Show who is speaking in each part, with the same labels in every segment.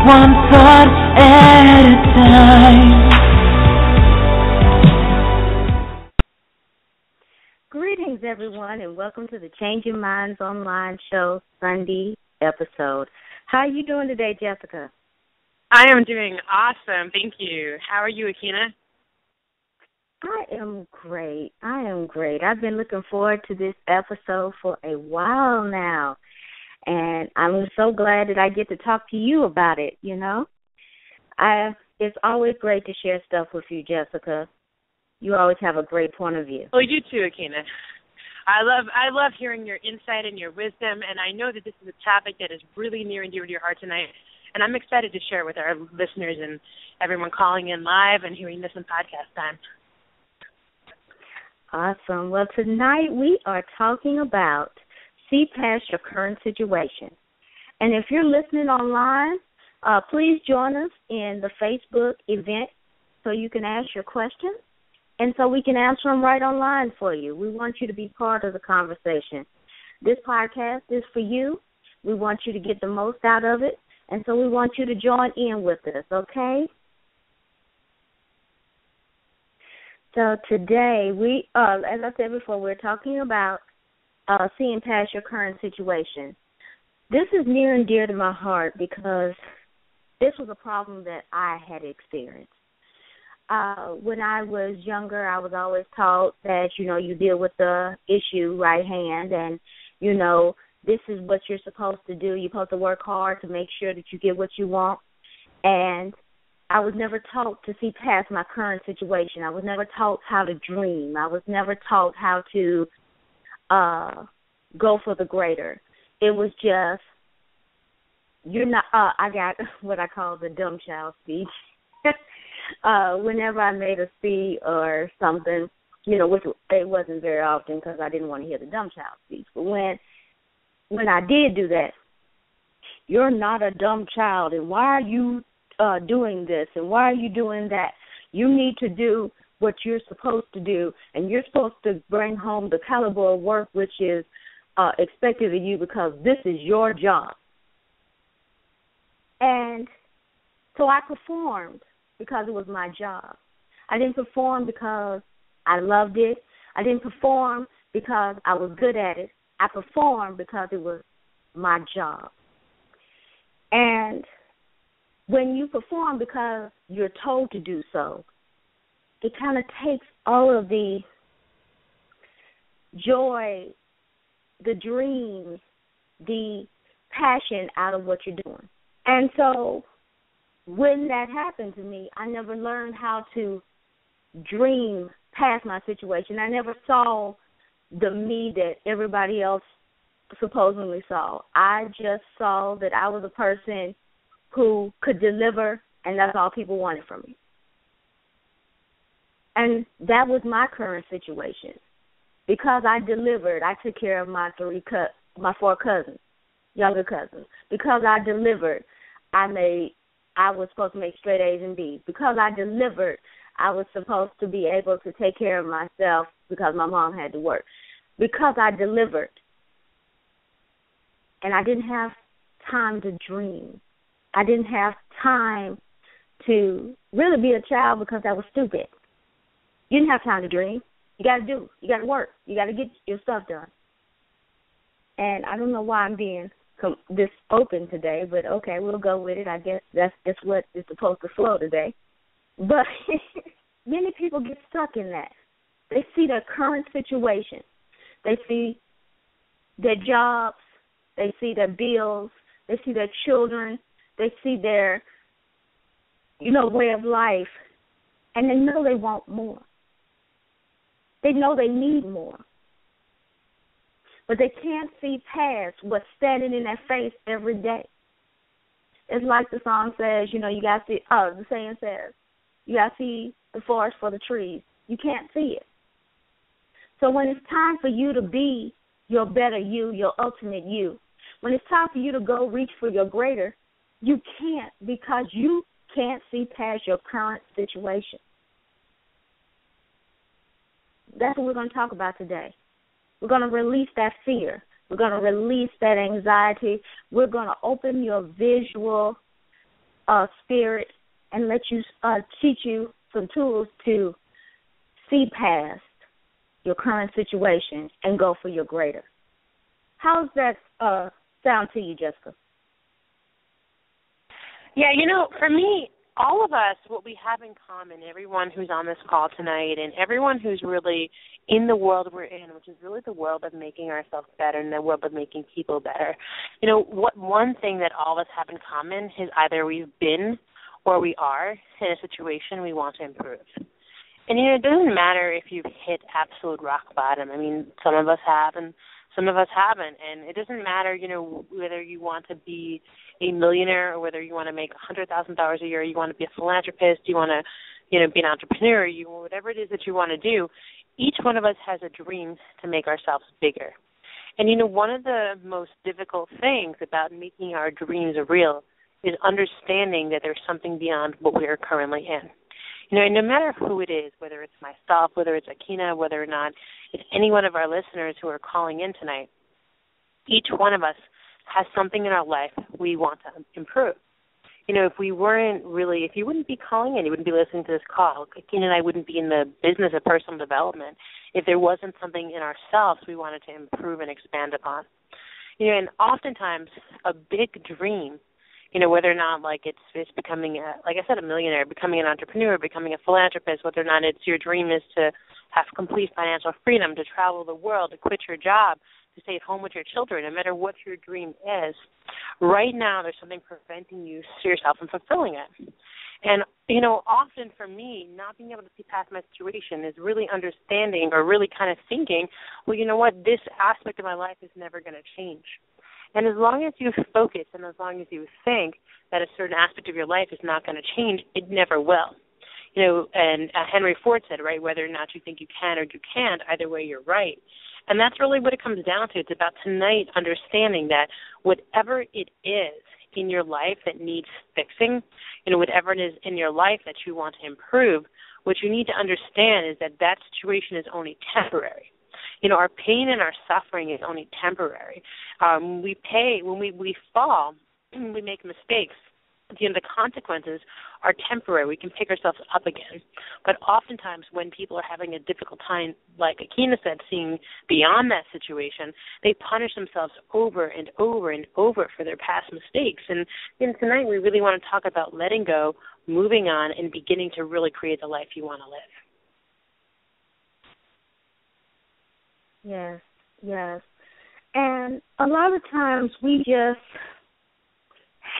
Speaker 1: one thought at a time.
Speaker 2: Greetings, everyone, and welcome to the Changing Minds Online Show Sunday episode. How are you doing today, Jessica?
Speaker 3: I am doing awesome. Thank you. How are you, Akina?
Speaker 2: I am great. I've been looking forward to this episode for a while now, and I'm so glad that I get to talk to you about it, you know. It's always great to share stuff with you, Jessica. You always have a great point of view.
Speaker 3: Oh, you too, Akina. I love hearing your insight and your wisdom, and I know that this is a topic that is really near and dear to your heart tonight, and I'm excited to share with our listeners and everyone calling in live and hearing this in podcast time.
Speaker 2: Awesome. Well, tonight we are talking about see past your current situation. And if you're listening online, please join us in the Facebook event so you can ask your questions and so we can answer them right online for you. We want you to be part of the conversation. This podcast is for you. We want you to get the most out of it, and so we want you to join in with us, okay? So today, as I said before, we're talking about seeing past your current situation. This is near and dear to my heart because this was a problem that I had experienced. When I was younger, I was always taught that, you deal with the issue right hand and, this is what you're supposed to do. You're supposed to work hard to make sure that you get what you want. And I was never taught to see past my current situation. I was never taught how to dream. I was never taught how to go for the greater. It was just, I got what I call the dumb child speech. Whenever I made a speech or something, which it wasn't very often because I didn't want to hear the dumb child speech. But when I did do that, you're not a dumb child, and why are you doing this, and why are you doing that? You need to do what you're supposed to do, and you're supposed to bring home the caliber of work which is expected of you because this is your job. And so I performed because it was my job. I didn't perform because I loved it. I didn't perform because I was good at it. I performed because it was my job. And when you perform because you're told to do so, it kind of takes all of the joy, the dreams, the passion out of what you're doing. And so when that happened to me, I never learned how to dream past my situation. I never saw the me that everybody else supposedly saw. I just saw that I was a person who could deliver, and that's all people wanted from me. And that was my current situation. Because I delivered, I took care of my 4 cousins, younger cousins. Because I delivered, I was supposed to make straight A's and B's. Because I delivered, I was supposed to be able to take care of myself because my mom had to work. Because I delivered, and I didn't have time to dream. I didn't have time to really be a child because I was stupid. You didn't have time to dream. You got to do. You got to work. You got to get your stuff done. And I don't know why I'm being this open today, but okay, we'll go with it. I guess that's just what is supposed to flow today. But many people get stuck in that. They see their current situation. They see their jobs. They see their bills. They see their children. They see their, way of life. And they know they want more. They know they need more. But they can't see past what's standing in their face every day. It's like the song says, you got to see, the saying says, you got to see the forest for the trees. You can't see it. So when it's time for you to be your better you, your ultimate you, when it's time for you to go reach for your greater, you can't because you can't see past your current situation. That's what we're going to talk about today. We're going to release that fear. We're going to release that anxiety. We're going to open your visual spirit and let you teach you some tools to see past your current situation and go for your greater. How's that sound to you, Jessica?
Speaker 3: Yeah, for me, all of us, what we have in common, everyone who's on this call tonight and everyone who's really in the world we're in, which is really the world of making ourselves better and the world of making people better, what one thing that all of us have in common is either we've been or we are in a situation we want to improve. And, it doesn't matter if you've hit absolute rock bottom. I mean, some of us have and some of us haven't. And it doesn't matter, whether you want to be a millionaire or whether you want to make $100,000 a year, you want to be a philanthropist, you want to, be an entrepreneur, whatever it is that you want to do, each one of us has a dream to make ourselves bigger. And, one of the most difficult things about making our dreams real is understanding that there's something beyond what we are currently in. And no matter who it is, whether it's myself, whether it's Akina, whether or not it's any one of our listeners who are calling in tonight, each one of us has something in our life we want to improve. If you wouldn't be calling in, you wouldn't be listening to this call. Akina and I wouldn't be in the business of personal development if there wasn't something in ourselves we wanted to improve and expand upon. And oftentimes a big dream, whether or not it's becoming a millionaire, becoming an entrepreneur, becoming a philanthropist, whether or not it's your dream is to have complete financial freedom, to travel the world, to quit your job, to stay at home with your children, no matter what your dream is, right now there's something preventing you yourself from fulfilling it. And, often for me, not being able to see past my situation is really understanding or really kind of thinking, well, you know what, this aspect of my life is never going to change. And as long as you focus and as long as you think that a certain aspect of your life is not going to change, it never will. And Henry Ford said, right, whether or not you think you can or you can't, either way you're right. And that's really what it comes down to. It's about tonight understanding that whatever it is in your life that needs fixing, whatever it is in your life that you want to improve, what you need to understand is that situation is only temporary. Our pain and our suffering is only temporary. When we fall, we make mistakes. The consequences are temporary. We can pick ourselves up again. But oftentimes when people are having a difficult time, like Akina said, seeing beyond that situation, they punish themselves over and over and over for their past mistakes. And tonight we really want to talk about letting go, moving on, and beginning to really create the life you want to live.
Speaker 2: Yes. And a lot of times we just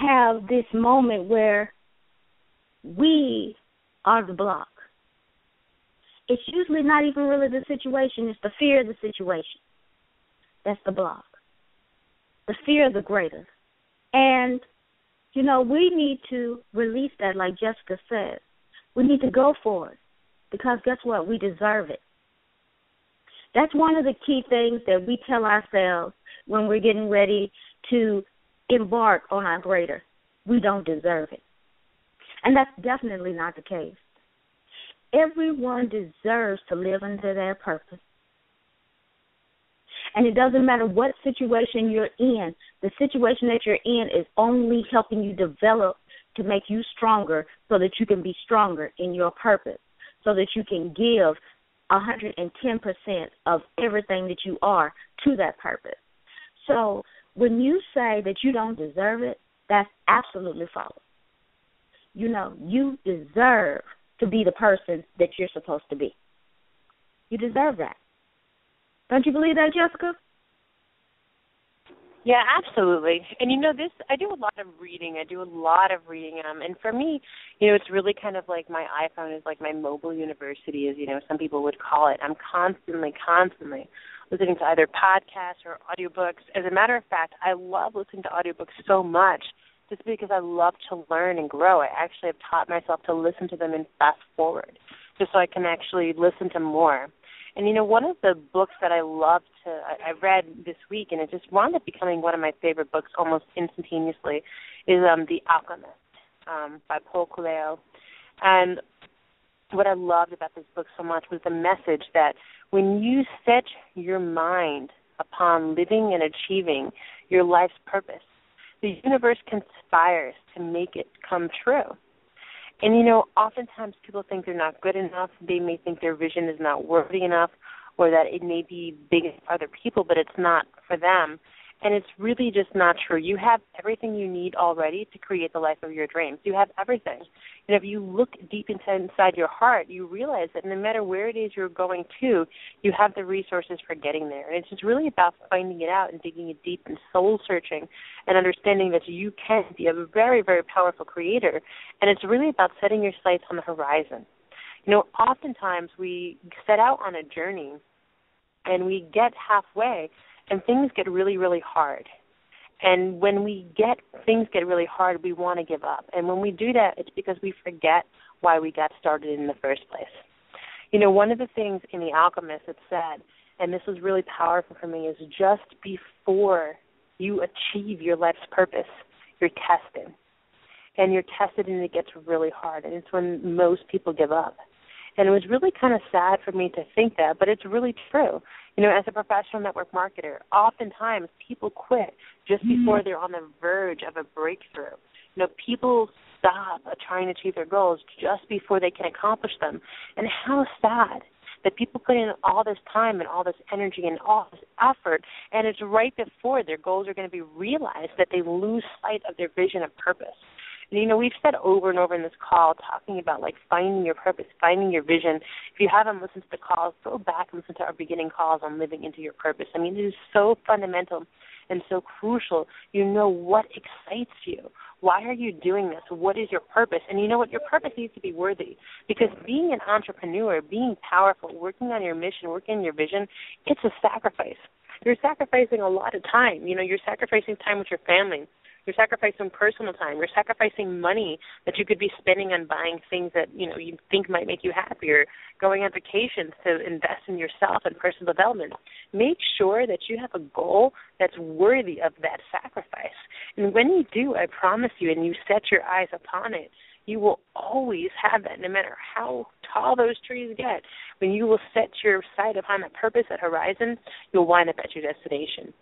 Speaker 2: have this moment where we are the block. It's usually not even really the situation. It's the fear of the situation. That's the block. The fear of the greater. And, we need to release that, like Jessica said. We need to go for it because guess what? We deserve it. That's one of the key things that we tell ourselves when we're getting ready to embark on our greater. We don't deserve it. And that's definitely not the case. Everyone deserves to live into their purpose. And it doesn't matter what situation you're in. The situation that you're in is only helping you develop to make you stronger so that you can be stronger in your purpose, so that you can give 110% of everything that you are to that purpose. So when you say that you don't deserve it, that's absolutely false. You deserve to be the person that you're supposed to be. You deserve that. Don't you believe that, Jessica?
Speaker 3: Yeah, absolutely. And I do a lot of reading. And for me, it's really kind of like my iPhone is like my mobile university, as some people would call it. I'm constantly listening to either podcasts or audiobooks. As a matter of fact, I love listening to audiobooks so much just because I love to learn and grow. I actually have taught myself to listen to them and fast forward just so I can actually listen to more. And, one of the books that I read this week, and it just wound up becoming one of my favorite books almost instantaneously, is The Alchemist by Paulo Coelho. And what I loved about this book so much was the message that when you set your mind upon living and achieving your life's purpose, the universe conspires to make it come true. And, oftentimes people think they're not good enough. They may think their vision is not worthy enough, or that it may be big for other people, but it's not for them. And it's really just not true. You have everything you need already to create the life of your dreams. You have everything. And if you look deep inside your heart, you realize that no matter where it is you're going to, you have the resources for getting there. And it's just really about finding it out and digging it deep and soul-searching and understanding that you can be a very, very powerful creator. And it's really about setting your sights on the horizon. Oftentimes we set out on a journey and we get halfway and things get really, really hard. And when things get really hard, we want to give up. And when we do that, it's because we forget why we got started in the first place. One of the things in The Alchemist it said, and this was really powerful for me, is just before you achieve your life's purpose, you're tested. And you're tested and it gets really hard. And it's when most people give up. And it was really kind of sad for me to think that, but it's really true. As a professional network marketer, oftentimes people quit just before they're on the verge of a breakthrough. People stop trying to achieve their goals just before they can accomplish them. And how sad that people put in all this time and all this energy and all this effort, and it's right before their goals are going to be realized that they lose sight of their vision and purpose. And, we've said over and over in this call talking about, finding your purpose, finding your vision. If you haven't listened to the calls, go back and listen to our beginning calls on living into your purpose. I mean, it is so fundamental and so crucial. What excites you. Why are you doing this? What is your purpose? And you know what? Your purpose needs to be worthy, because being an entrepreneur, being powerful, working on your mission, working on your vision, it's a sacrifice. You're sacrificing a lot of time. You're sacrificing time with your family. You're sacrificing personal time. You're sacrificing money that you could be spending on buying things that, you think might make you happier, going on vacations to invest in yourself and personal development. Make sure that you have a goal that's worthy of that sacrifice. And when you do, I promise you, and you set your eyes upon it, you will always have that, no matter how tall those trees get. When you will set your sight upon that purpose, that horizon, you'll wind up at your destination.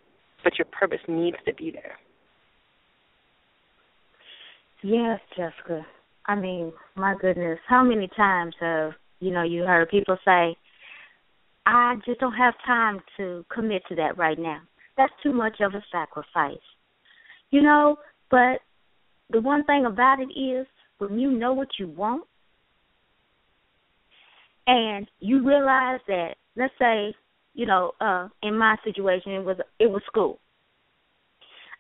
Speaker 3: But your purpose needs to be there.
Speaker 2: Yes, Jessica. I mean, my goodness, how many times have, you heard people say, I just don't have time to commit to that right now. That's too much of a sacrifice. But the one thing about it is, when you know what you want and you realize that, let's say, in my situation, it was school.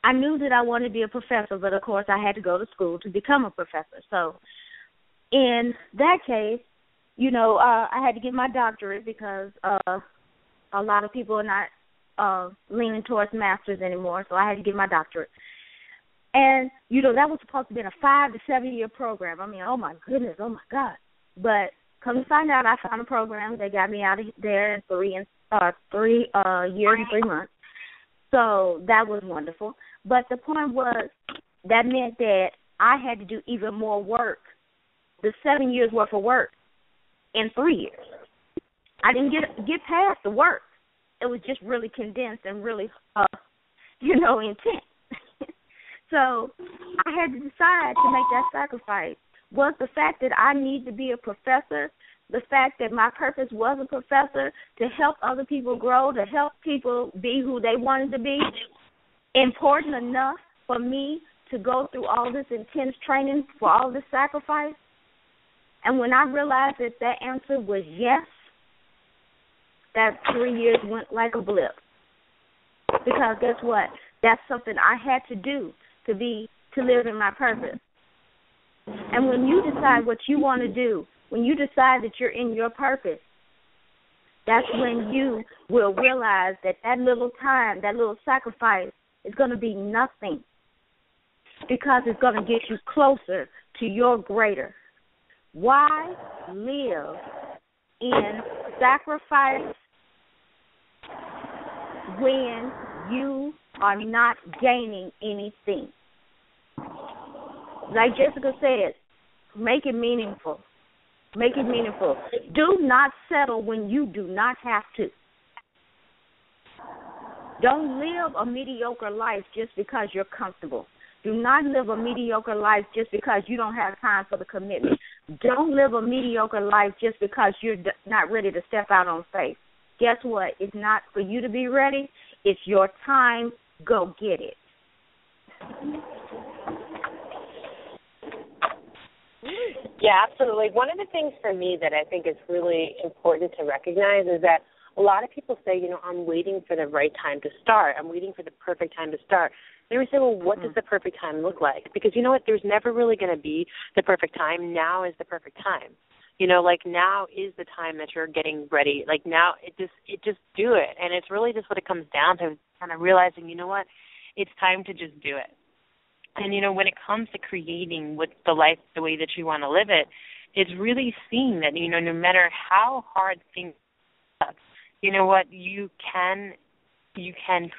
Speaker 2: I knew that I wanted to be a professor, but, of course, I had to go to school to become a professor. So in that case, I had to get my doctorate because a lot of people are not leaning towards masters anymore, so I had to get my doctorate. And, that was supposed to be a 5 to 7 year program. I mean, oh, my goodness, oh, my God. But come to find out, I found a program. They got me out of there in 3 years and 3 months. So that was wonderful. But the point was, that meant that I had to do even more work, the 7 years worth of work, in 3 years. I didn't get past the work. It was just really condensed and really, intense. So I had to decide to make that sacrifice. Was the fact that I need to be a professor, the fact that my purpose was a professor, to help other people grow, to help people be who they wanted to be, important enough for me to go through all this intense training, for all this sacrifice? And when I realized that answer was yes, that 3 years went like a blip. Because guess what? That's something I had to do to live in my purpose. And when you decide what you want to do, when you decide that you're in your purpose, that's when you will realize that little time, that little sacrifice is going to be nothing, because it's going to get you closer to your greater. Why live in sacrifice when you are not gaining anything? Like Jessica said, make it meaningful. Make it meaningful. Do not settle when you do not have to. Don't live a mediocre life just because you're comfortable. Do not live a mediocre life just because you don't have time for the commitment. Don't live a mediocre life just because you're not ready to step out on faith. Guess what? It's not for you to be ready. It's your time. Go get it.
Speaker 3: Yeah, absolutely. One of the things for me that I think is really important to recognize is that a lot of people say, I'm waiting for the right time to start. I'm waiting for the perfect time to start. Then we say, well, what does the perfect time look like? Because you know what? There's never really going to be the perfect time. Now is the perfect time. Now is the time that you're getting ready. Like now, it just do it. And it's really just what it comes down to, kind of realizing, you know what? It's time to just do it. And, when it comes to creating the life the way that you want to live it, it's really seeing that, no matter how hard things are, you know what, you can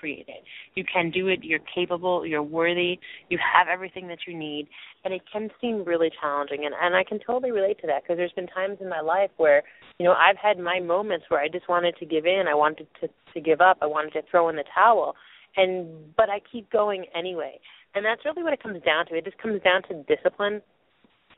Speaker 3: create it. You can do it. You're capable. You're worthy. You have everything that you need. And it can seem really challenging. And I can totally relate to that because there's been times in my life where, I've had my moments where I just wanted to give in. I wanted to give up. I wanted to throw in the towel. But I keep going anyway. And that's really what it comes down to. It just comes down to discipline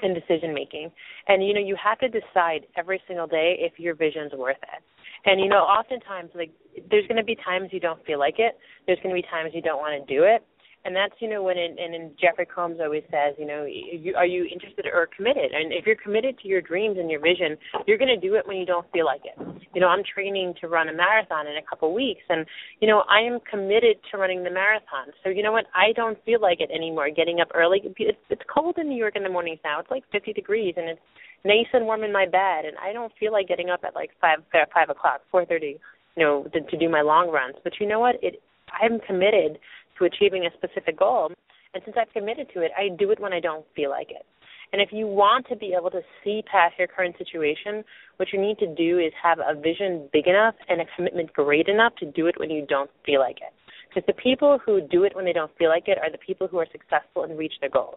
Speaker 3: and decision-making. And, you have to decide every single day if your vision's worth it. And, oftentimes, there's going to be times you don't feel like it. There's going to be times you don't want to do it. And that's, when Jeffrey Combs always says, are you interested or committed? And if you're committed to your dreams and your vision, you're going to do it when you don't feel like it. I'm training to run a marathon in a couple weeks, and, I am committed to running the marathon. So, you know what? I don't feel like it anymore, getting up early. It's cold in New York in the mornings now. It's like 50 degrees, and it's nice and warm in my bed, and I don't feel like getting up at like 5 o'clock, 4:30, to do my long runs. But you know what? I'm committed to achieving a specific goal, and since I've committed to it, I do it when I don't feel like it. And if you want to be able to see past your current situation, what you need to do is have a vision big enough and a commitment great enough to do it when you don't feel like it. Because the people who do it when they don't feel like it are the people who are successful and reach their goals.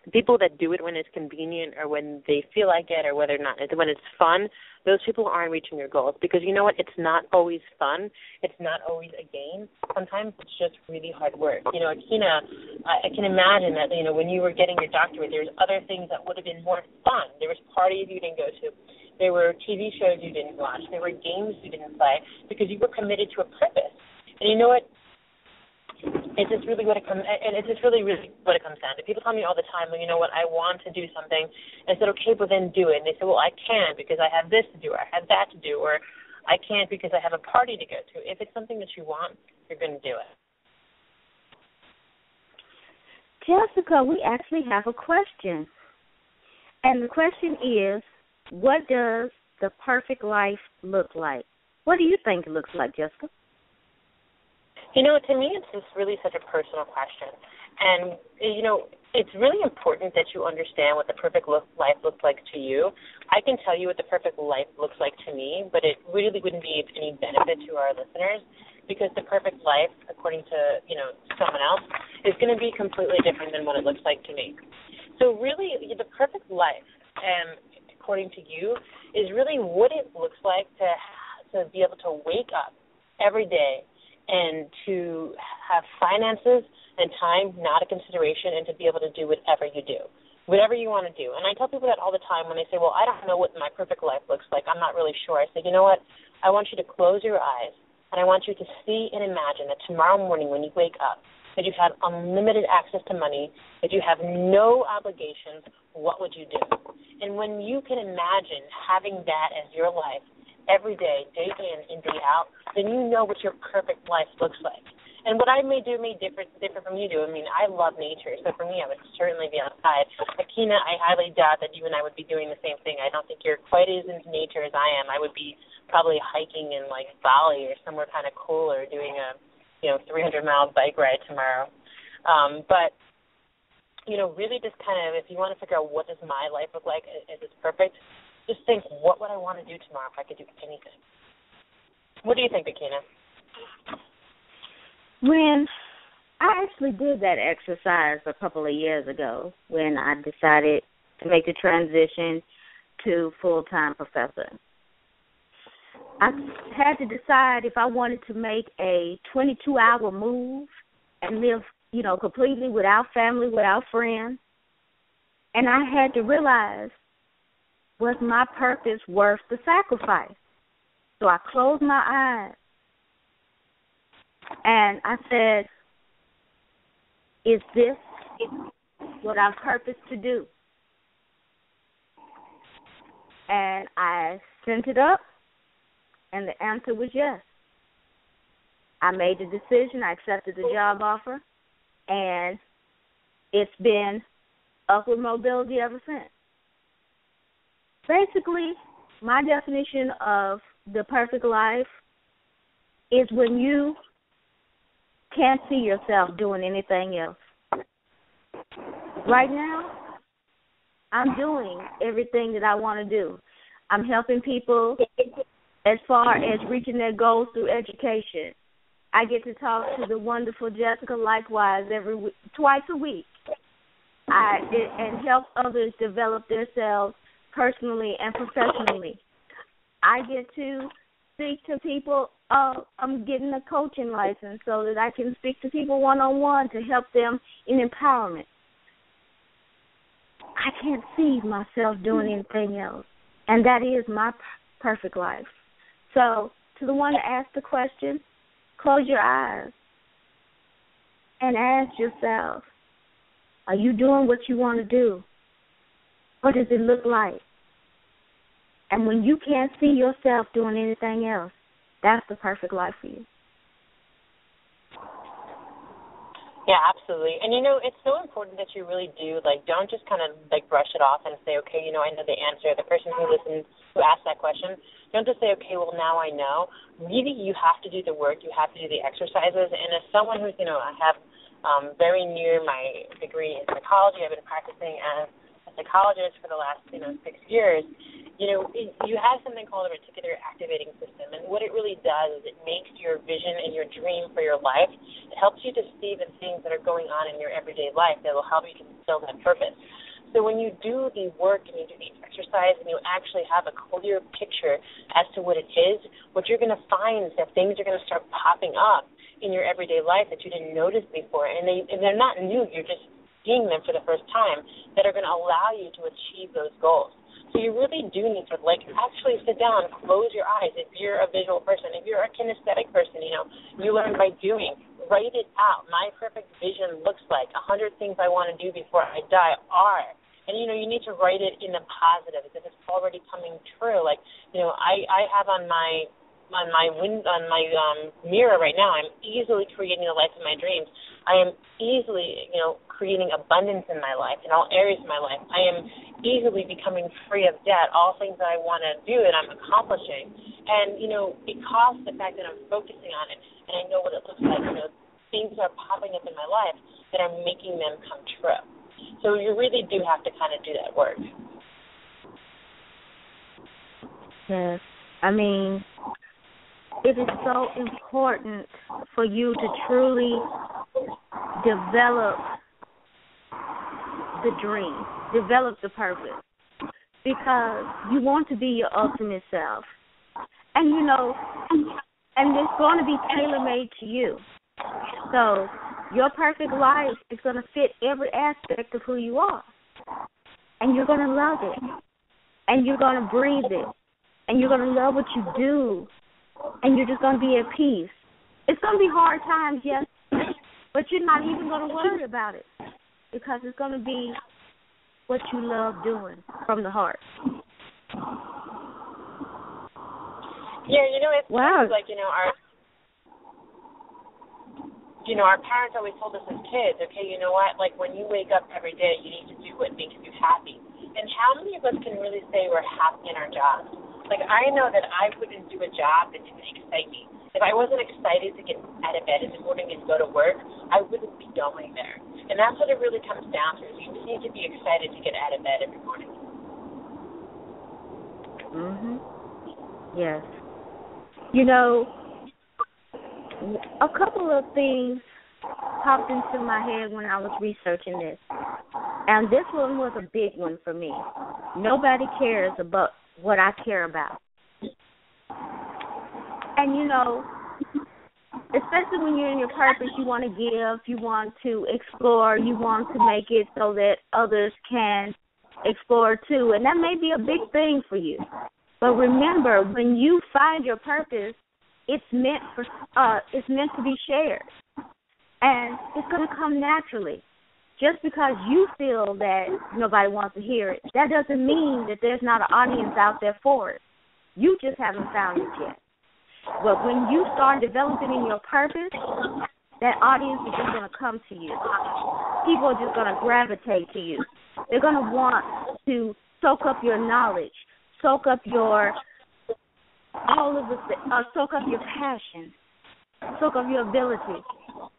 Speaker 3: The people that do it when it's convenient or when they feel like it or when it's fun, those people aren't reaching their goals. Because you know what? It's not always fun. It's not always a game. Sometimes it's just really hard work. Akina, I can imagine that, when you were getting your doctorate, there was other things that would have been more fun. There was parties you didn't go to. There were TV shows you didn't watch. There were games you didn't play because you were committed to a purpose. And you know what? It's just really what it comes, and it's just really what it comes down to. People tell me all the time, well, you know what, I want to do something. And I said, okay, well then do it. And they say, well, I can't because I have this to do, or I have that to do, or I can't because I have a party to go to. If it's something that you want, you're going to do it.
Speaker 2: Jessica, we actually have a question. And the question is, what does the perfect life look like? What do you think it looks like, Jessica?
Speaker 3: To me, it's just really such a personal question. And, it's really important that you understand what the perfect life looks like to you. I can tell you what the perfect life looks like to me, but it really wouldn't be of any benefit to our listeners because the perfect life, according to, someone else, is going to be completely different than what it looks like to me. So really, the perfect life, according to you, is really what it looks like to be able to wake up every day and to have finances and time not a consideration and to be able to do whatever you do, whatever you want to do. And I tell people that all the time when they say, well, I don't know what my perfect life looks like. I'm not really sure. I say, you know what? I want you to close your eyes, and I want you to see and imagine that tomorrow morning when you wake up, that you have unlimited access to money, that you have no obligations, what would you do? And when you can imagine having that as your life, every day, day in and day out, then you know what your perfect life looks like. And what I may do may differ from you do. I mean, I love nature, so for me, I would certainly be outside. Akina, I highly doubt that you and I would be doing the same thing. I don't think you're quite as into nature as I am. I would be probably hiking in, Bali or somewhere kind of cool or doing a, 300-mile bike ride tomorrow. But, really just kind of, if you want to figure out what does my life look like, is it perfect, just think, what would I want to do tomorrow if I could do anything? What do you think, Akina?
Speaker 2: When I actually did that exercise a couple of years ago when I decided to make the transition to full-time professor. I had to decide if I wanted to make a 22-hour move and live completely without family, without friends. And I had to realize, was my purpose worth the sacrifice? So I closed my eyes and I said, is this what I'm purposed to do? And I sent it up, and the answer was yes. I made the decision. I accepted the job offer, and it's been upward mobility ever since. Basically, my definition of the perfect life is when you can't see yourself doing anything else. Right now, I'm doing everything that I want to do. I'm helping people as far as reaching their goals through education. I get to talk to the wonderful Jessica likewise twice a week, and help others develop themselves personally and professionally. I get to speak to people. I'm getting a coaching license so that I can speak to people one-on-one to help them in empowerment. I can't see myself doing anything else, and that is my perfect life. So to the one that asked the question, close your eyes and ask yourself, are you doing what you want to do? What does it look like? And when you can't see yourself doing anything else, that's the perfect life for you.
Speaker 4: Yeah, absolutely. And, it's so important that you really do, don't just kind of, brush it off and say, okay, I know the answer. The person who asked that question, don't just say, okay, well, now I know. Really, you have to do the work. You have to do the exercises. And as someone who's, I have very near my degree in psychology, I've been practicing as a psychologist for the last, 6 years. You have something called a reticular activating system, and what it really does is it makes your vision and your dream for your life. It helps you to see the things that are going on in your everyday life that will help you to fulfill that purpose. So when you do the work and you do the exercise and you actually have a clear picture as to what it is, what you're going to find is that things are going to start popping up in your everyday life that you didn't notice before, and they're not new. You're just seeing them for the first time that are going to allow you to achieve those goals. So you really do need to, actually sit down, close your eyes. If you're a visual person, if you're a kinesthetic person, you learn by doing. Write it out. My perfect vision looks like 100 things I want to do before I die are. And, you need to write it in the positive as if it's already coming true. I have on my mirror right now, I'm easily creating the life of my dreams. I am easily, creating abundance in my life, in all areas of my life. I am easily becoming free of debt, all things that I want to do and I'm accomplishing. And, because of the fact that I'm focusing on it and I know what it looks like, things are popping up in my life that are making them come true. So you really do have to kind of do that work.
Speaker 2: Yes. It is so important for you to truly develop the dream, develop the purpose, because you want to be your ultimate self. And, and it's going to be tailor-made to you. So your perfect life is going to fit every aspect of who you are. And you're going to love it. And you're going to breathe it. And you're going to love what you do. And you're just going to be at peace. It's going to be hard times, yes, but you're not even going to worry about it because it's going to be what you love doing from the heart.
Speaker 4: Yeah, it's
Speaker 2: wow.
Speaker 4: Like, our parents always told us as kids, okay, you know what, when you wake up every day, you need to do what makes you happy. And how many of us can really say we're happy in our jobs? I know that I wouldn't do a job that didn't excite me. If I wasn't excited to get out of bed in the morning and go to work, I wouldn't be going there. And that's what it really comes down to, is you just need to be excited to get out of bed every morning.
Speaker 2: Yes. A couple of things popped into my head when I was researching this. And this one was a big one for me. Nobody cares about what I care about. And, especially when you're in your purpose, you want to give, you want to explore, you want to make it so that others can explore too. And that may be a big thing for you. But remember, when you find your purpose, it's meant to be shared. And it's going to come naturally. Just because you feel that nobody wants to hear it, that doesn't mean that there's not an audience out there for it. You just haven't found it yet. But when you start developing in your purpose, that audience is just going to come to you. People are just going to gravitate to you. They're going to want to soak up your knowledge, soak up your soak up your passion, soak up your ability.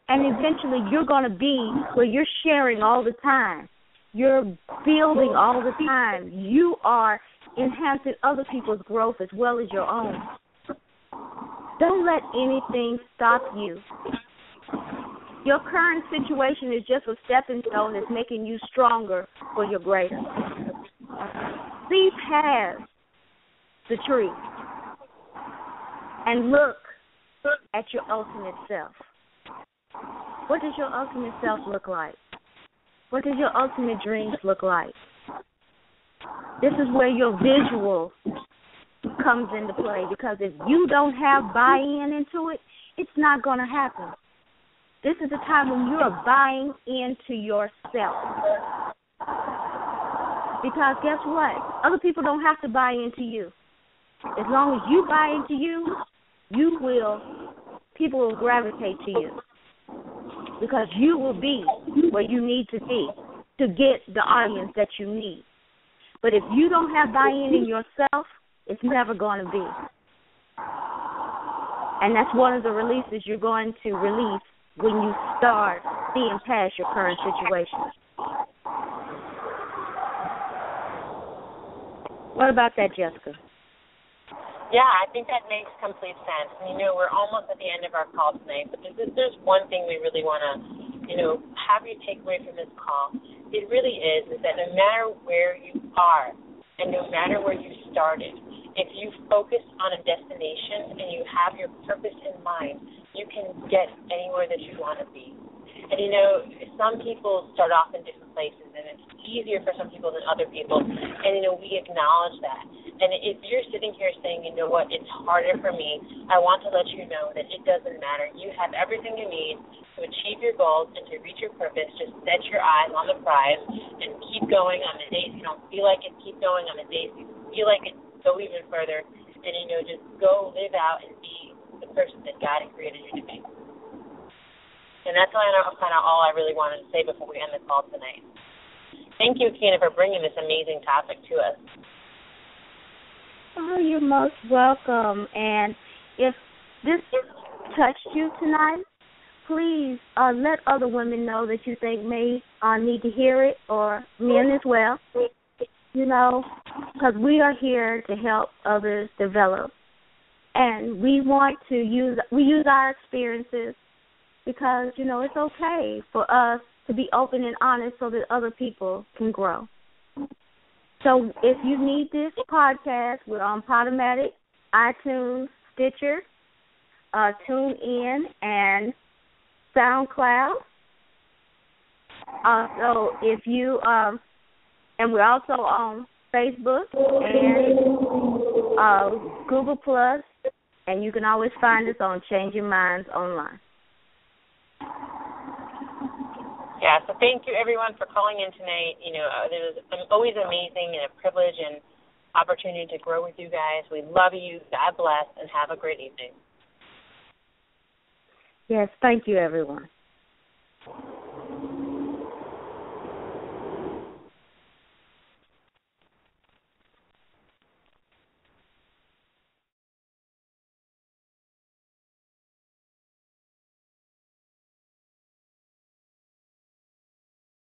Speaker 2: And eventually you're going to be where you're sharing all the time. You're building all the time. You are enhancing other people's growth as well as your own. Don't let anything stop you. Your current situation is just a stepping stone that's making you stronger for your greater. See past the tree and look at your ultimate self. What does your ultimate self look like? What does your ultimate dreams look like? This is where your visual comes into play, because if you don't have buy-in into it, it's not going to happen. This is the time when you are buying into yourself. Because guess what? Other people don't have to buy into you. As long as you buy into you, people will gravitate to you. Because you will be where you need to be to get the audience that you need. But if you don't have buy-in in yourself, it's never going to be. And that's one of the releases you're going to release when you start seeing past your current situation. What about that, Jessica?
Speaker 4: Yeah, I think that makes complete sense. And, we're almost at the end of our call tonight, but there's one thing we really want to, have you take away from this call. It really is that no matter where you are and no matter where you started, if you focus on a destination and you have your purpose in mind, you can get anywhere that you want to be. And, some people start off in different places, and it's easier for some people than other people. And, we acknowledge that. And if you're sitting here saying, you know what, it's harder for me, I want to let you know that it doesn't matter. You have everything you need to achieve your goals and to reach your purpose. Just set your eyes on the prize and keep going on the days you don't feel like it. Keep going on the days you feel like it. Go even further. And, just go live out and be the person that God had created you to be. And that's kind of all I really wanted to say before we end the call tonight. Thank you, Kina, for bringing this amazing topic to us.
Speaker 2: Oh, you're most welcome. And if this touched you tonight, please let other women know that you think may need to hear it, or men as well, because we are here to help others develop. And we use our experiences because, it's okay for us to be open and honest so that other people can grow. So if you need this podcast, we're on Podomatic, iTunes, Stitcher, TuneIn, and SoundCloud. So if you, and we're also on Facebook and Google+, and you can always find us on Changing Minds Online.
Speaker 4: Yeah, so thank you, everyone, for calling in tonight. It was always amazing and a privilege and opportunity to grow with you guys. We love you. God bless, and have a great evening.
Speaker 2: Yes, thank you, everyone.